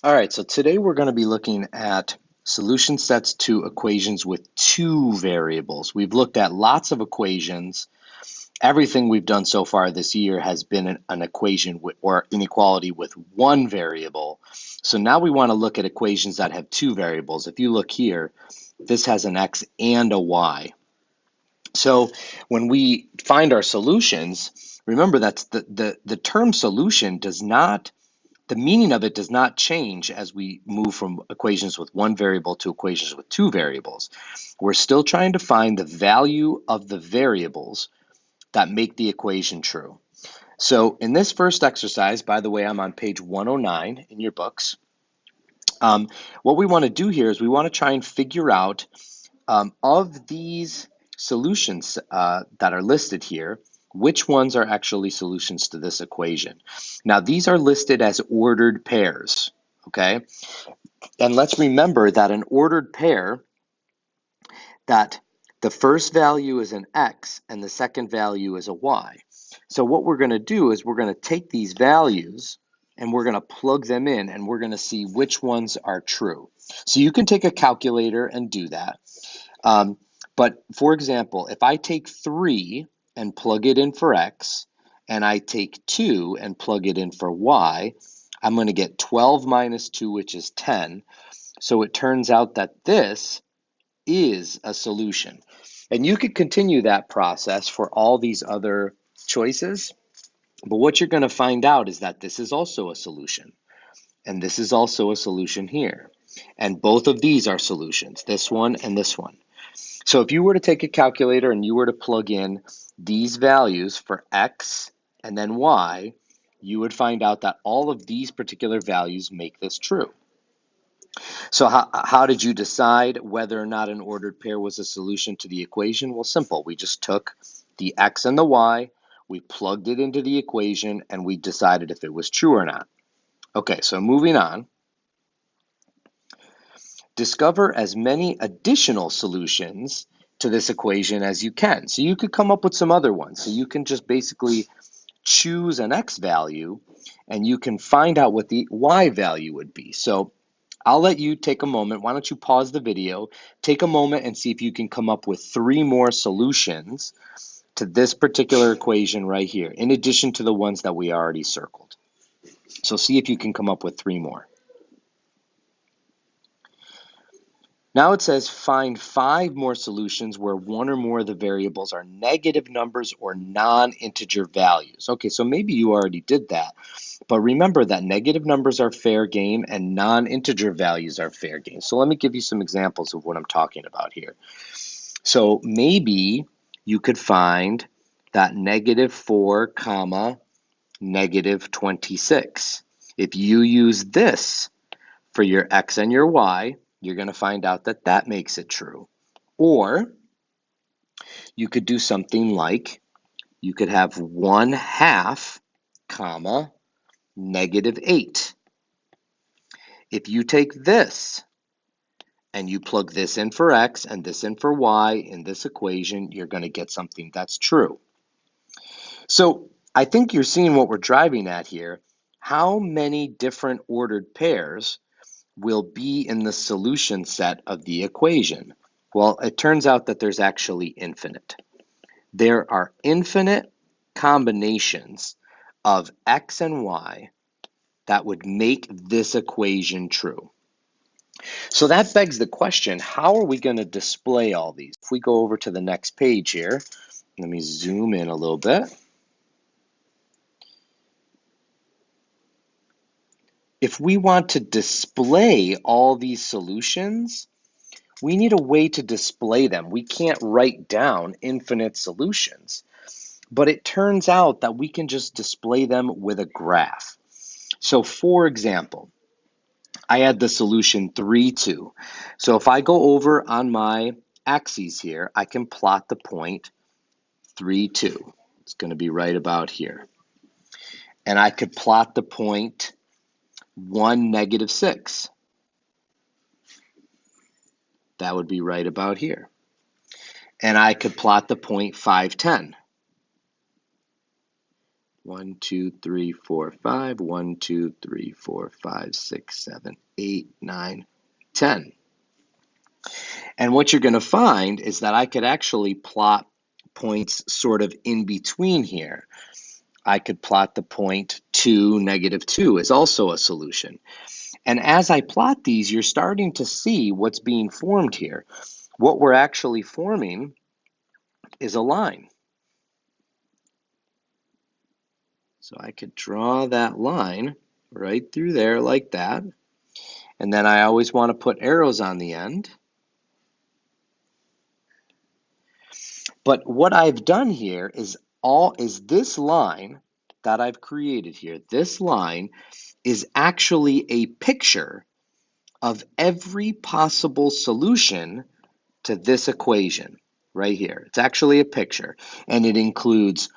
All right, so today we're going to be looking at solution sets to equations with two variables. We've looked at lots of equations. Everything we've done so far this year has been an equation or inequality with one variable. So now we want to look at equations that have two variables. If you look here, this has an x and a y. So when we find our solutions, remember that the term solution does not the meaning of it does not change as we move from equations with one variable to equations with two variables. We're still trying to find the value of the variables that make the equation true. So in this first exercise, by the way, I'm on page 109 in your books. What we want to do here is we want to try and figure out of these solutions that are listed here, which ones are actually solutions to this equation. Now, these are listed as ordered pairs, okay? And let's remember that an ordered pair, that the first value is an x and the second value is a y. So what we're going to do is we're going to take these values and we're going to plug them in and we're going to see which ones are true. So you can take a calculator and do that. But for example, if I take 3 and plug it in for x, and I take 2 and plug it in for y, I'm going to get 12 minus 2, which is 10. So it turns out that this is a solution. And you could continue that process for all these other choices. But what you're going to find out is that this is also a solution. And this is also a solution here. And both of these are solutions, this one and this one. So if you were to take a calculator and you were to plug in these values for x and then y, you would find out that all of these particular values make this true. So how did you decide whether or not an ordered pair was a solution to the equation? Well, simple. We just took the x and the y, we plugged it into the equation, and we decided if it was true or not. Okay, so moving on. Discover as many additional solutions to this equation as you can. So you could come up with some other ones. So you can just basically choose an x value and you can find out what the y value would be. So I'll let you take a moment. Why don't you pause the video, take a moment and see if you can come up with 3 more solutions to this particular equation right here, in addition to the ones that we already circled. So see if you can come up with 3 more. Now it says find 5 more solutions where one or more of the variables are negative numbers or non-integer values. Okay, so maybe you already did that, but remember that negative numbers are fair game and non-integer values are fair game. So let me give you some examples of what I'm talking about here. So maybe you could find that -4, comma, -26. If you use this for your x and your y, you're going to find out that that makes it true. Or you could do something like, you could have 1/2, comma, -8. If you take this and you plug this in for x and this in for y in this equation, you're going to get something that's true. So I think you're seeing what we're driving at here. How many different ordered pairs will be in the solution set of the equation? Well, it turns out that there's actually infinite. There are infinite combinations of x and y that would make this equation true. So that begs the question, how are we going to display all these? If we go over to the next page here, let me zoom in a little bit. If we want to display all these solutions, we need a way to display them. We can't write down infinite solutions, but it turns out that we can just display them with a graph. So for example, I had the solution 3, 2. So if I go over on my axes here, I can plot the point 3, 2. It's going to be right about here. And I could plot the point 1, -6. That would be right about here. And I could plot the point 5, 10. 1, 2, 3, 4, 5. 1, 2, 3, 4, 5, 6, 7, 8, 9, 10. And what you're going to find is that I could actually plot points sort of in between here. I could plot the point 2, -2 is also a solution. And as I plot these, you're starting to see what's being formed here. What we're actually forming is a line. So I could draw that line right through there like that. And then I always want to put arrows on the end. But what I've done here is this line that I've created here. This line is actually a picture of every possible solution to this equation right here. It's actually a picture, and it includes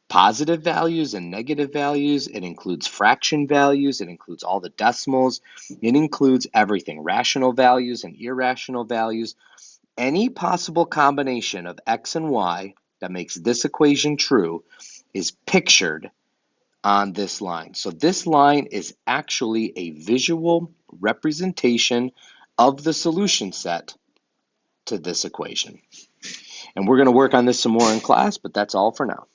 positive values and negative values. It includes fraction values. It includes all the decimals. It includes everything, rational values and irrational values. Any possible combination of x and y that makes this equation true is pictured on this line. So this line is actually a visual representation of the solution set to this equation. And we're going to work on this some more in class, but that's all for now.